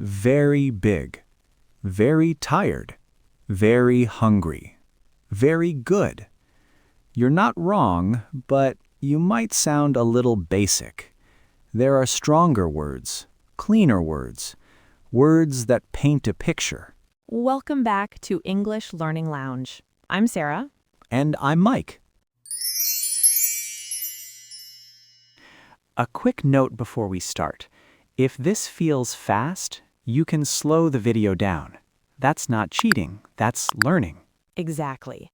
very big, very tired, very hungry, very good. You're not wrong, but you might sound a little basic. There are stronger words, cleaner words, words that paint a picture. Welcome back to English Learning Lounge. I'm Sarah. And I'm Mike. A quick note before we start. If this feels fast, you can slow the video down. That's not cheating, that's learning. Exactly.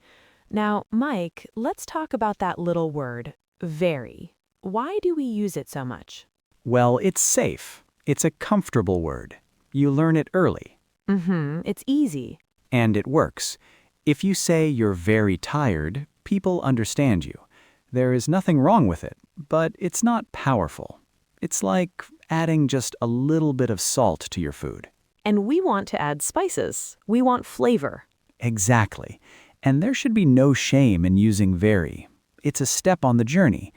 Now, Mike, let's talk about that little word, very. Why do we use it so much? Well, it's safe. It's a comfortable word. You learn it early. It's easy. And it works. If you say you're very tired, people understand you. There is nothing wrong with it, but it's not powerful. It's like adding just a little bit of salt to your food. And we want to add spices. We want flavor. Exactly. And there should be no shame in using very. It's a step on the journey.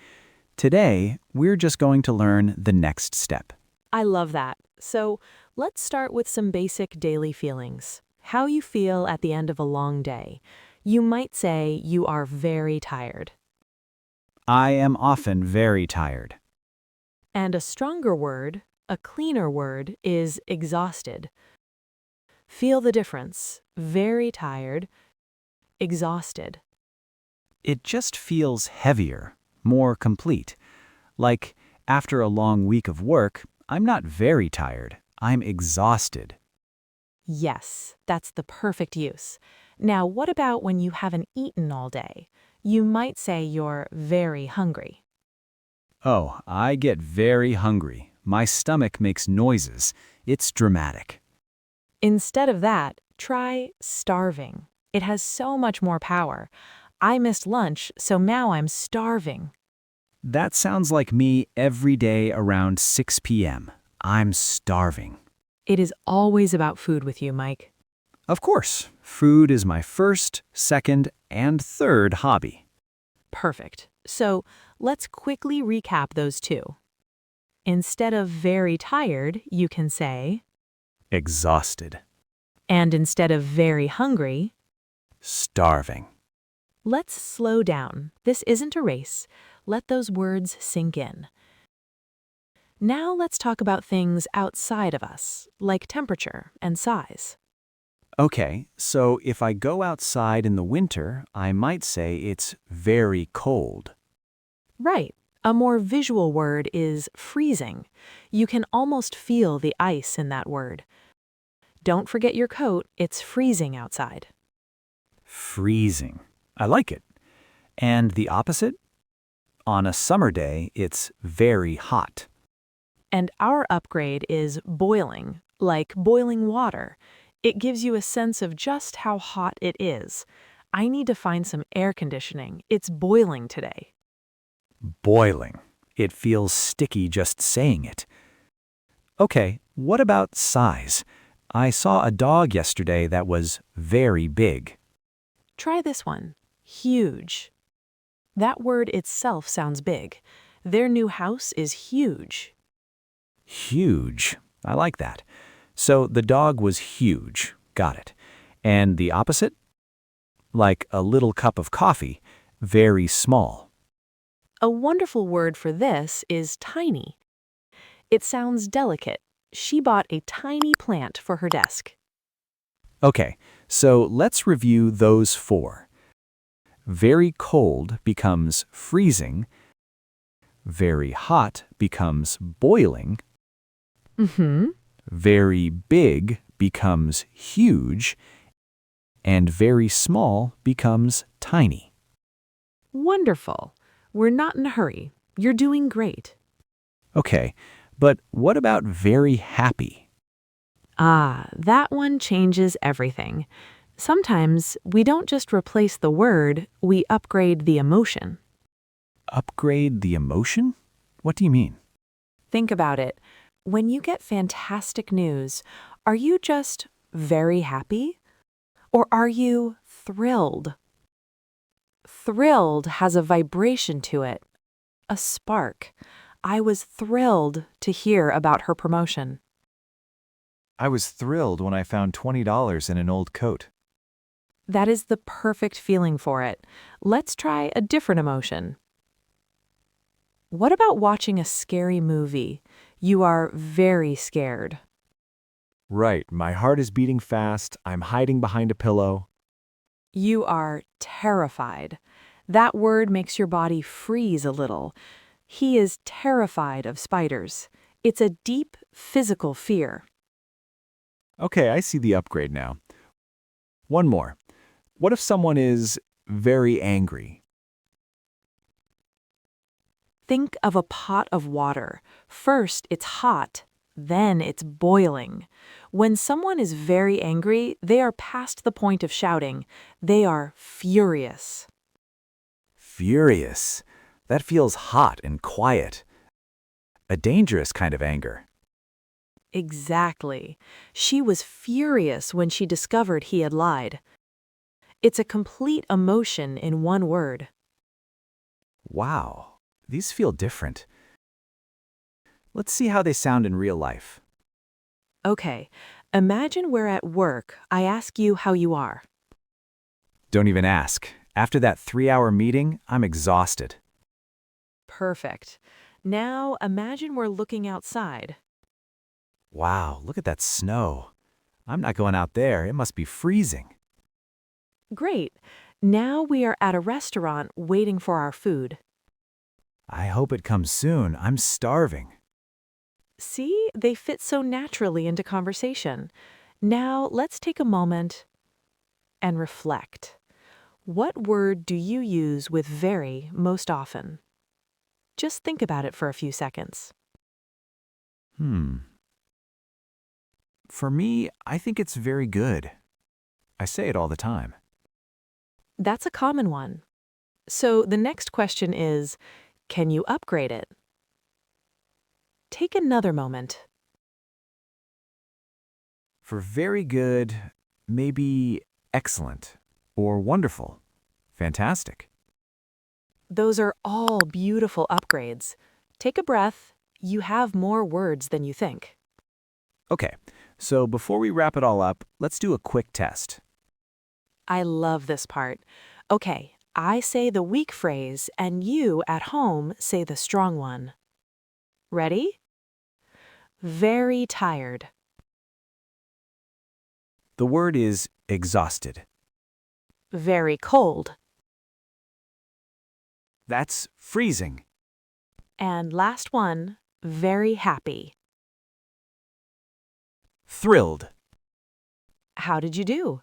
Today, we're just going to learn the next step. I love that. So let's start with some basic daily feelings. How you feel at the end of a long day. You might say you are very tired. I am often very tired. And a stronger word, a cleaner word, is exhausted. Feel the difference. Very tired, exhausted. It just feels heavier, more complete. Like, after a long week of work, I'm not very tired. I'm exhausted. Yes, that's the perfect use. Now, what about when you haven't eaten all day? You might say you're very hungry. Oh, I get very hungry. My stomach makes noises. It's dramatic. Instead of that, try starving. It has so much more power. I missed lunch, so now I'm starving. That sounds like me every day around 6 p.m. I'm starving. It is always about food with you, Mike. Of course, food is my first, second, and third hobby. Perfect. So let's quickly recap those two. Instead of very tired, you can say, Exhausted. and instead of very hungry, Starving. let's slow down. This isn't a race. Let those words sink in. Now let's talk about things outside of us, like temperature and size. Okay, so if I go outside in the winter, I might say it's very cold. Right. A more visual word is freezing. You can almost feel the ice in that word. Don't forget your coat, it's freezing outside. Freezing. I like it. And the opposite? On a summer day, it's very hot. And our upgrade is boiling, like boiling water. It gives you a sense of just how hot it is. I need to find some air conditioning. It's boiling today. Boiling. It feels sticky just saying it. Okay, what about size? I saw a dog yesterday that was very big. Try this one. Huge. That word itself sounds big. Their new house is huge. Huge. I like that. So the dog was huge. Got it. And the opposite? Like a little cup of coffee, very small. A wonderful word for this is tiny. It sounds delicate. She bought a tiny plant for her desk. Okay, so let's review those four. Very cold becomes freezing. Very hot becomes boiling. Very big becomes huge. And very small becomes tiny. Wonderful. We're not in a hurry. You're doing great. Okay, but what about very happy? That one changes everything. Sometimes we don't just replace the word, we upgrade the emotion. Upgrade the emotion? What do you mean? Think about it. When you get fantastic news, are you just very happy? Or are you thrilled? Thrilled has a vibration to it, a spark. I was thrilled to hear about her promotion. I was thrilled when I found $20 in an old coat. That is the perfect feeling for it. Let's try a different emotion. What about watching a scary movie? You are very scared. Right, my heart is beating fast, I'm hiding behind a pillow. You are terrified. That word makes your body freeze a little. He is terrified of spiders. It's a deep physical fear. Okay, I see the upgrade now. One more. What if someone is very angry? Think of a pot of water. First, it's hot, then it's boiling. When someone is very angry, they are past the point of shouting. They are furious. Furious. That feels hot and quiet. A dangerous kind of anger. Exactly. She was furious when she discovered he had lied. It's a complete emotion in one word. Wow, these feel different. Let's see how they sound in real life. Okay, imagine we're at work. I ask you how you are. Don't even ask. After that 3-hour meeting, I'm exhausted. Perfect. Now imagine we're looking outside. Wow, look at that snow. I'm not going out there. It must be freezing. Great. Now we are at a restaurant waiting for our food. I hope it comes soon. I'm starving. See, they fit so naturally into conversation. Now let's take a moment and reflect. What word do you use with very most often? Just think about it for a few seconds. For me, I think it's very good. I say it all the time. That's a common one. So the next question is, can you upgrade it? Take another moment. For very good, maybe excellent or wonderful. Fantastic. Those are all beautiful upgrades. Take a breath. You have more words than you think. Okay, so before we wrap it all up, let's do a quick test. I love this part. Okay, I say the weak phrase and you at home say the strong one. Ready? Very tired. The word is exhausted. Very cold. That's freezing. And last one, very happy. Thrilled. How did you do?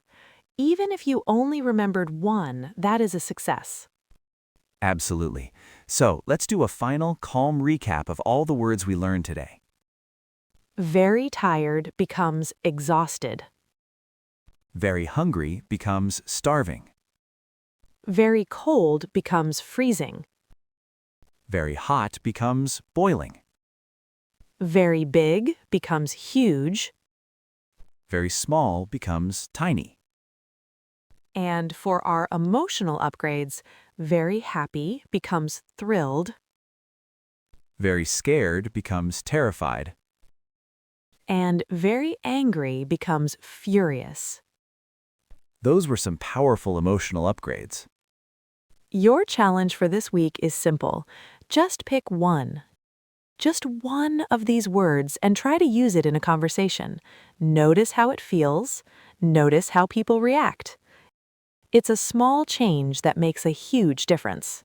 Even if you only remembered one, that is a success. Absolutely. So let's do a final, calm recap of all the words we learned today. Very tired becomes exhausted. Very hungry becomes starving. Very cold becomes freezing. Very hot becomes boiling. Very big becomes huge. Very small becomes tiny. And for our emotional upgrades, very happy becomes thrilled. Very scared becomes terrified. And very angry becomes furious. Those were some powerful emotional upgrades. Your challenge for this week is simple. Just pick one. Just one of these words and try to use it in a conversation. Notice how it feels. Notice how people react. It's a small change that makes a huge difference.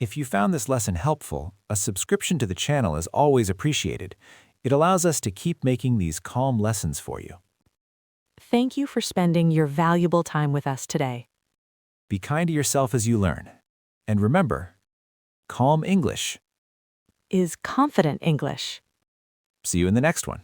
If you found this lesson helpful, a subscription to the channel is always appreciated. It allows us to keep making these calm lessons for you. Thank you for spending your valuable time with us today. Be kind to yourself as you learn. And remember, calm English. Is confident English. See you in the next one.